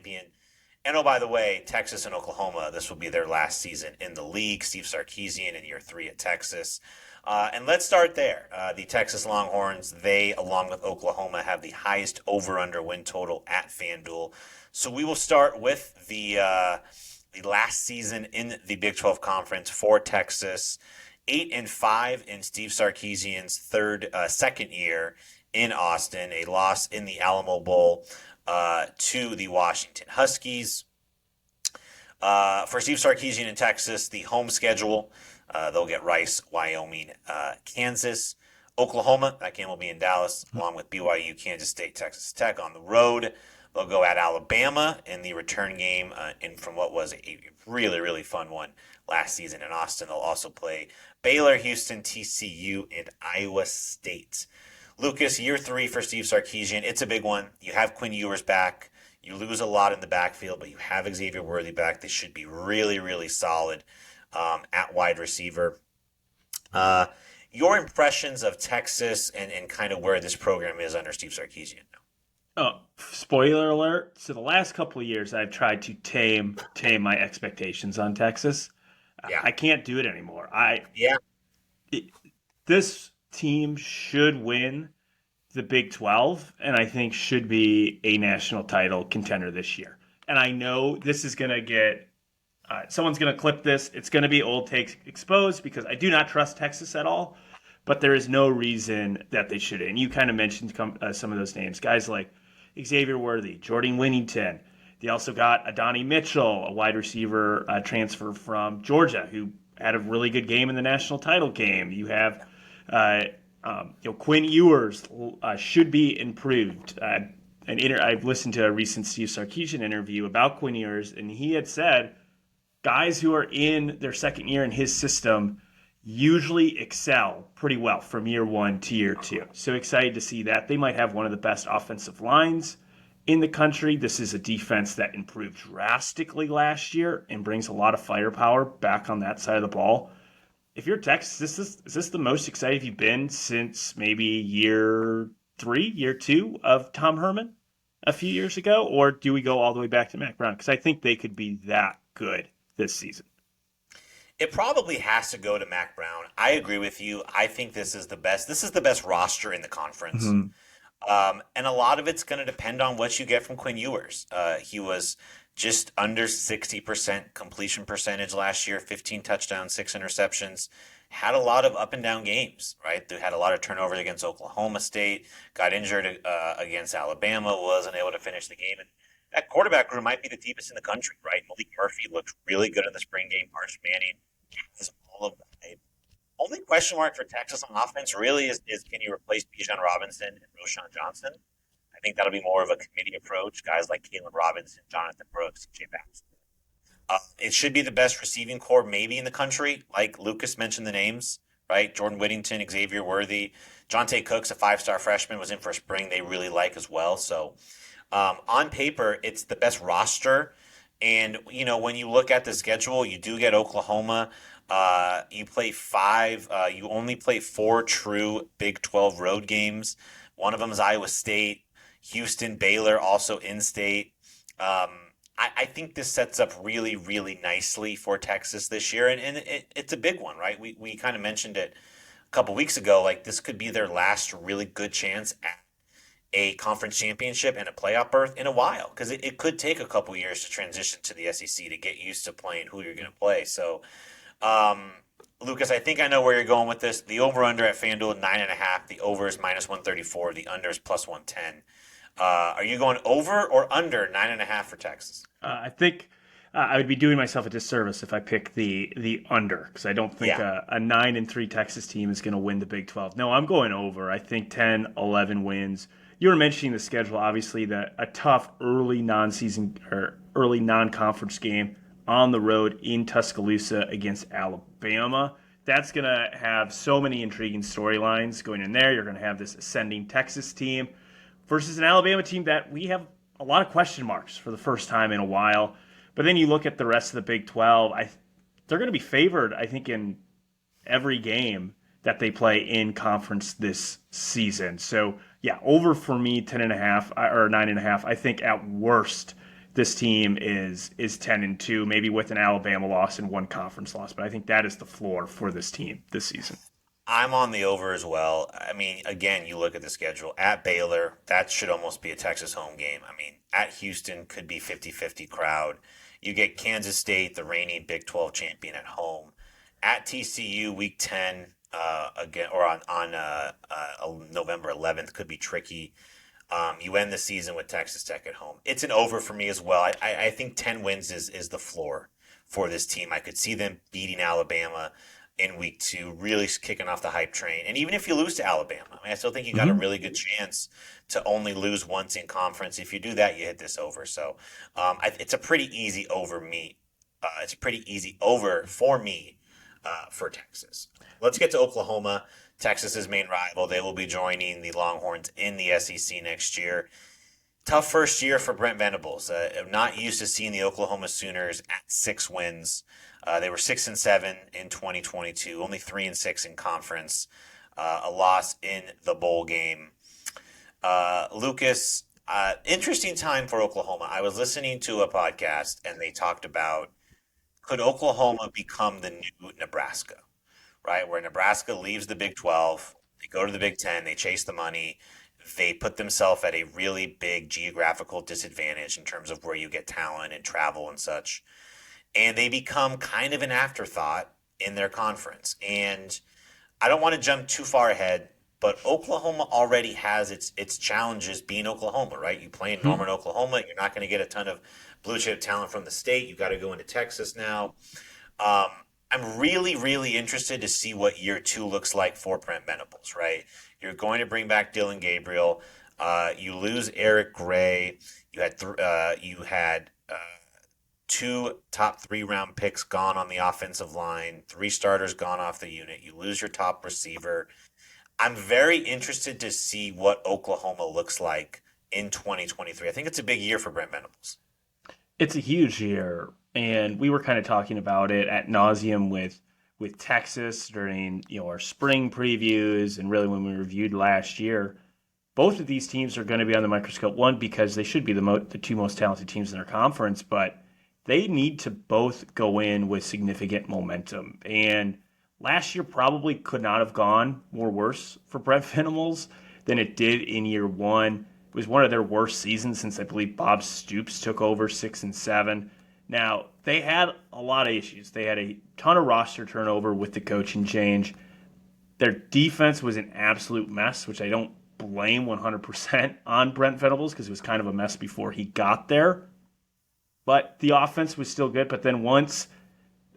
champion. And oh, by the way, Texas and Oklahoma, this will be their last season in the league. Steve Sarkisian in year 3 at Texas. And let's start there. The Texas Longhorns, they, along with Oklahoma, have the highest over-under win total at FanDuel. So we will start with the last season in the Big 12 Conference for Texas. 8-5 in Steve Sarkisian's second year in Austin. A loss in the Alamo Bowl to the Washington Huskies. For Steve Sarkisian in Texas, the home schedule, they'll get Rice, Wyoming, Kansas, Oklahoma. That game will be in Dallas, along with BYU, Kansas State, Texas Tech. On the road, they'll go at Alabama in the return game from what was a really, really fun one last season in Austin. They'll also play Baylor, Houston, TCU, and Iowa State. Lucas, year 3 for Steve Sarkisian. It's a big one. You have Quinn Ewers back. You lose a lot in the backfield, but you have Xavier Worthy back. They should be really, really solid at wide receiver. Your impressions of Texas and kind of where this program is under Steve Sarkisian now? Oh, spoiler alert. So the last couple of years I've tried to tame my expectations on Texas. Yeah. I can't do it anymore. This team should win the Big 12 and I think should be a national title contender this year. And I know this is going to get someone's going to clip this. It's going to be old takes exposed because I do not trust Texas at all. But there is no reason that they shouldn't. And you kind of mentioned some of those names. Guys like Xavier Worthy, Jordan Winnington. They also got Adonai Mitchell, a wide receiver transfer from Georgia, who had a really good game in the national title game. You have Quinn Ewers should be improved. I've listened to a recent Steve Sarkisian interview about Quinn Ewers, and he had said guys who are in their second year in his system usually excel pretty well from year 1 to year 2. So excited to see that. They might have one of the best offensive lines in the country. This is a defense that improved drastically last year and brings a lot of firepower back on that side of the ball. If you're Texas, is this the most excited you've been since maybe year 3, year 2 of Tom Herman a few years ago? Or do we go all the way back to Mac Brown? Because I think they could be that good this season. It probably has to go to Mac Brown. I agree with you. I think this is the best. This is the best roster in the conference. Mm-hmm. And a lot of it's going to depend on what you get from Quinn Ewers. He was just under 60% completion percentage last year, 15 touchdowns, 6 interceptions. Had a lot of up and down games, right? They had a lot of turnovers against Oklahoma State, got injured against Alabama, wasn't able to finish the game. And that quarterback room might be the deepest in the country, right? Malik Murphy looked really good in the spring game. Arch Manning has all of the hype. Only question mark for Texas on offense really is can you replace Bijan Robinson and Roschon Johnson? I think that'll be more of a committee approach. Guys like Caleb Robinson, Jonathan Brooks, Jay Baxter. It should be the best receiving core maybe in the country. Like Lucas mentioned the names, right? Jordan Whittington, Xavier Worthy. Jonte Cooks, a 5-star freshman, was in for spring. They really like as well. So on paper, it's the best roster. And, when you look at the schedule, you do get Oklahoma. You play 5. You only play 4 true Big 12 road games. One of them is Iowa State. Houston, Baylor, also in-state. I think this sets up really, really nicely for Texas this year. And it's a big one, right? We kind of mentioned it a couple weeks ago. Like, this could be their last really good chance at a conference championship and a playoff berth in a while, because it could take a couple years to transition to the SEC to get used to playing who you're going to play. So, Lucas, I think I know where you're going with this. The over-under at FanDuel, 9.5. The over is -134. The under is +110. Are you going over or under 9.5 for Texas? I think I would be doing myself a disservice if I pick the under, because I don't think a 9-3 Texas team is going to win the Big 12. No, I'm going over. I think 10, 11 wins. You were mentioning the schedule, obviously, a tough early non-season or early non-conference game on the road in Tuscaloosa against Alabama. That's going to have so many intriguing storylines going in there. You're going to have this ascending Texas team versus an Alabama team that we have a lot of question marks for the first time in a while. But then you look at the rest of the Big 12, they're going to be favored, I think, in every game that they play in conference this season. So, yeah, over for me, 10.5 or 9.5. I think at worst, this team is 10-2, maybe with an Alabama loss and one conference loss. But I think that is the floor for this team this season. I'm on the over as well. I mean, again, you look at the schedule. At Baylor, that should almost be a Texas home game. I mean, at Houston could be 50-50 crowd. You get Kansas State, the reigning Big 12 champion, at home. At TCU, Week 10, again, or November 11th, could be tricky. You end the season with Texas Tech at home. It's an over for me as well. I think 10 wins is the floor for this team. I could see them beating Alabama in week two, really kicking off the hype train. And even if you lose to Alabama, I mean, I still think you got a Mm-hmm. really good chance to only lose once in conference. If you do that, you hit this over. So it's a pretty easy over me. It's a pretty easy over for me for Texas. Let's get to Oklahoma, Texas's main rival. They will be joining the Longhorns in the SEC next year. Tough first year for Brent Venables. I'm not used to seeing the Oklahoma Sooners at 6 wins. They were 6-7 in 2022, only 3-6 in conference. A loss in the bowl game. Lucas, interesting time for Oklahoma. I was listening to a podcast and they talked about, could Oklahoma become the new Nebraska, right? Where Nebraska leaves the Big 12, they go to the Big 10, they chase the money, they put themselves at a really big geographical disadvantage in terms of where you get talent and travel and such. And they become kind of an afterthought in their conference. And I don't want to jump too far ahead, but Oklahoma already has its challenges being Oklahoma, right? You play in Norman, Oklahoma, you're not going to get a ton of blue chip talent from the state. You got to go into Texas now. Um, I'm really, really interested to see what year two looks like for Brent Venables, right? You're going to bring back Dylan Gabriel. You lose Eric Gray. You had two top 3 round picks gone on the offensive line, 3 starters gone off the unit. You lose your top receiver. I'm very interested to see what Oklahoma looks like in 2023. I think it's a big year for Brent Venables. It's a huge year, and we were kind of talking about it at nauseum with Texas during our spring previews, and really when we reviewed last year. Both of these teams are going to be on the microscope. One, because they should be the two most talented teams in their conference, but they need to both go in with significant momentum. And last year probably could not have gone more worse for Brent Venables than it did in year one. It was one of their worst seasons since I believe Bob Stoops took over 6-7. Now, they had a lot of issues. They had a ton of roster turnover with the coaching change. Their defense was an absolute mess, which I don't blame 100% on Brent Venables because it was kind of a mess before he got there. But the offense was still good. But then once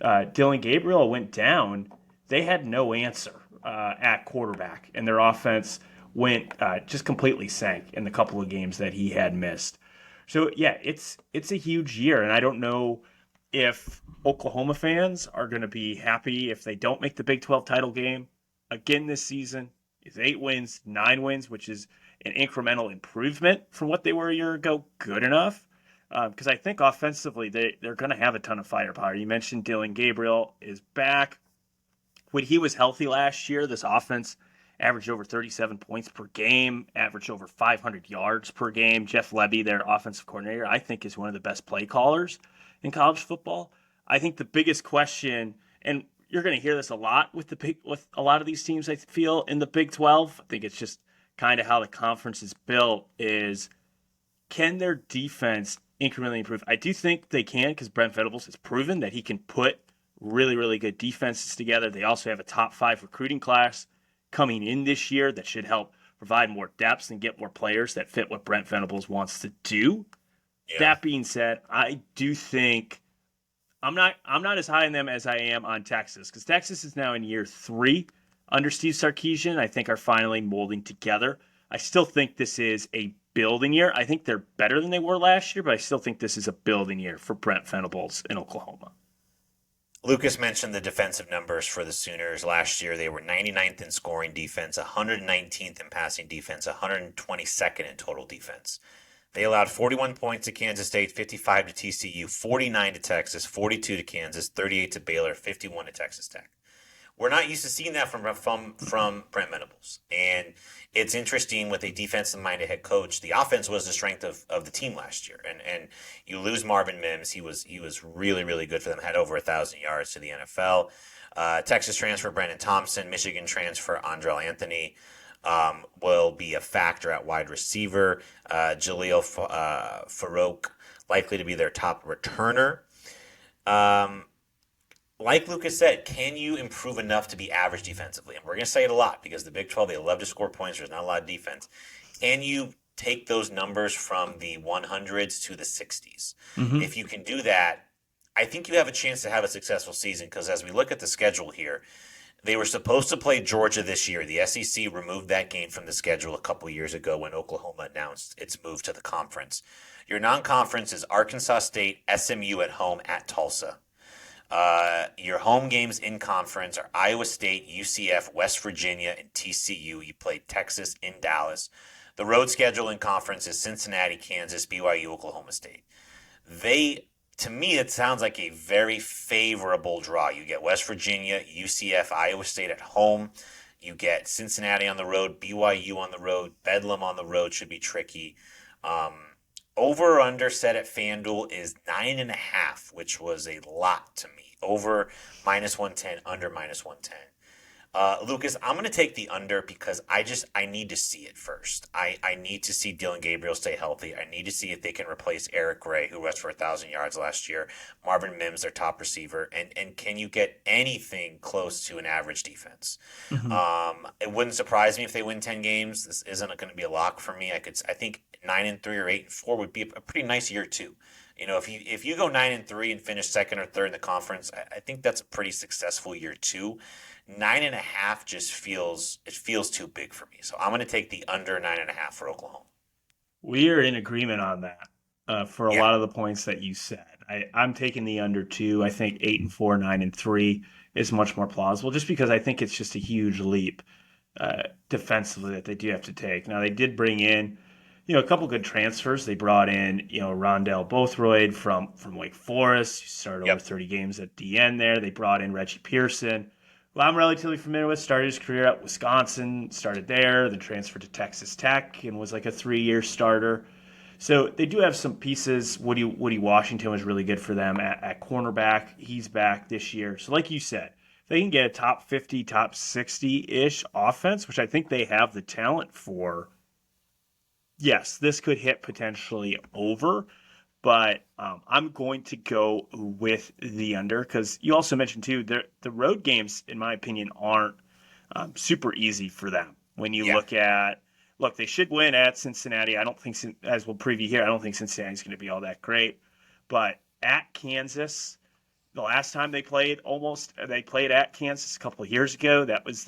Dylan Gabriel went down, they had no answer at quarterback, and their offense went just completely sank in the couple of games that he had missed. So yeah, it's a huge year, and I don't know if Oklahoma fans are going to be happy if they don't make the Big 12 title game again this season. It's 8 wins, 9 wins, which is an incremental improvement from what they were a year ago. Good enough. Because I think offensively they're going to have a ton of firepower. You mentioned Dylan Gabriel is back. When he was healthy last year, this offense averaged over 37 points per game, averaged over 500 yards per game. Jeff Lebby, their offensive coordinator, I think is one of the best play callers in college football. I think the biggest question, and you're going to hear this a lot with a lot of these teams, I feel, in the Big 12. I think it's just kind of how the conference is built, is can their defense incrementally improve? I do think they can, because Brent Venables has proven that he can put really, really good defenses together. They also have a top 5 recruiting class coming in this year that should help provide more depth and get more players that fit what Brent Venables wants to do. Yeah. That being said, I do think I'm not as high on them as I am on Texas, because Texas is now in year 3 under Steve Sarkisian. I think are finally molding together. I still think this is a building year. I think they're better than they were last year, but I still think this is a building year for Brent Venables in Oklahoma. Lucas mentioned the defensive numbers for the Sooners. Last year, they were 99th in scoring defense, 119th in passing defense, 122nd in total defense. They allowed 41 points to Kansas State, 55 to TCU, 49 to Texas, 42 to Kansas, 38 to Baylor, 51 to Texas Tech. We're not used to seeing that from Brent Venables, and it's interesting with a defensive-minded head coach. The offense was the strength of the team last year, and you lose Marvin Mims. He was really really good for them. Had over 1,000 yards to the NFL. Texas transfer Brandon Thompson, Michigan transfer Andrel Anthony will be a factor at wide receiver. Jaleel Farouk likely to be their top returner. Um, like Lucas said, can you improve enough to be average defensively? And we're going to say it a lot because the Big 12, they love to score points. There's not a lot of defense. Can you take those numbers from the 100s to the 60s? Mm-hmm. If you can do that, I think you have a chance to have a successful season because as we look at the schedule here, they were supposed to play Georgia this year. The SEC removed that game from the schedule a couple years ago when Oklahoma announced its move to the conference. Your non conference is Arkansas State, SMU at home at Tulsa. Your home games in conference are Iowa State, UCF, West Virginia, and TCU. You play Texas in Dallas. The road schedule in conference is Cincinnati, Kansas, BYU, Oklahoma State. They, to me, it sounds like a very favorable draw. You get West Virginia, UCF, Iowa State at home. You get Cincinnati on the road, BYU on the road, Bedlam on the road should be tricky. Um, Over or under set at FanDuel is 9.5, which was a lot to me. Over -110, under -110. Lucas, I'm going to take the under because I need to see it first. I need to see Dylan Gabriel stay healthy. I need to see if they can replace Eric Gray, who rushed for 1,000 yards last year. Marvin Mims, their top receiver, and can you get anything close to an average defense? Mm-hmm. It wouldn't surprise me if they win 10 games. This isn't going to be a lock for me. I think 9-3 or 8-4 would be a pretty nice year too. If you go 9-3 and finish second or third in the conference, I think that's a pretty successful year too. 9.5 just feels too big for me. So I'm going to take the under 9.5 for Oklahoma. We are in agreement on that for a Yeah. lot of the points that you said. I'm taking the under two. I think 8-4, 9-3 is much more plausible, just because I think it's just a huge leap defensively that they do have to take. Now they did bring in, a couple good transfers. They brought in, Rondell Bothroyd from Wake Forest, who started over Yep. 30 games at the end there. They brought in Reggie Pearson, who I'm relatively familiar with. Started his career at Wisconsin, started there, then transferred to Texas Tech and was like a 3-year starter. So they do have some pieces. Woody Washington was really good for them at cornerback. He's back this year. So like you said, if they can get a top 50, top 60-ish offense, which I think they have the talent for, yes, this could hit potentially over. But I'm going to go with the under because you also mentioned too the road games, in my opinion, aren't super easy for them. When you Yeah. look, they should win at Cincinnati. I don't think, as we'll preview here, I don't think Cincinnati's going to be all that great. But at Kansas, the last time they played at Kansas a couple of years ago. That was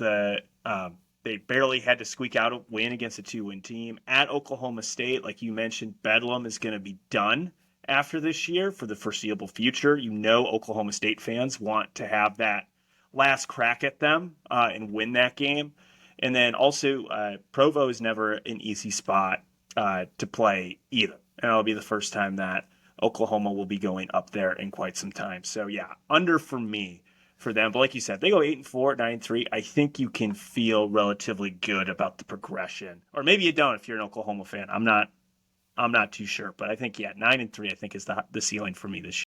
they barely had to squeak out a win against a 2-win team. At Oklahoma State, like you mentioned, Bedlam is going to be done after this year for the foreseeable future. Oklahoma State fans want to have that last crack at them and win that game. And then also, Provo is never an easy spot to play either. And it'll be the first time that Oklahoma will be going up there in quite some time. So yeah, under for me for them. But like you said, they go 8-4, 9-3. I think you can feel relatively good about the progression, or maybe you don't if you're an Oklahoma fan. I'm not too sure, but I think 9-3. I think is the ceiling for me this year.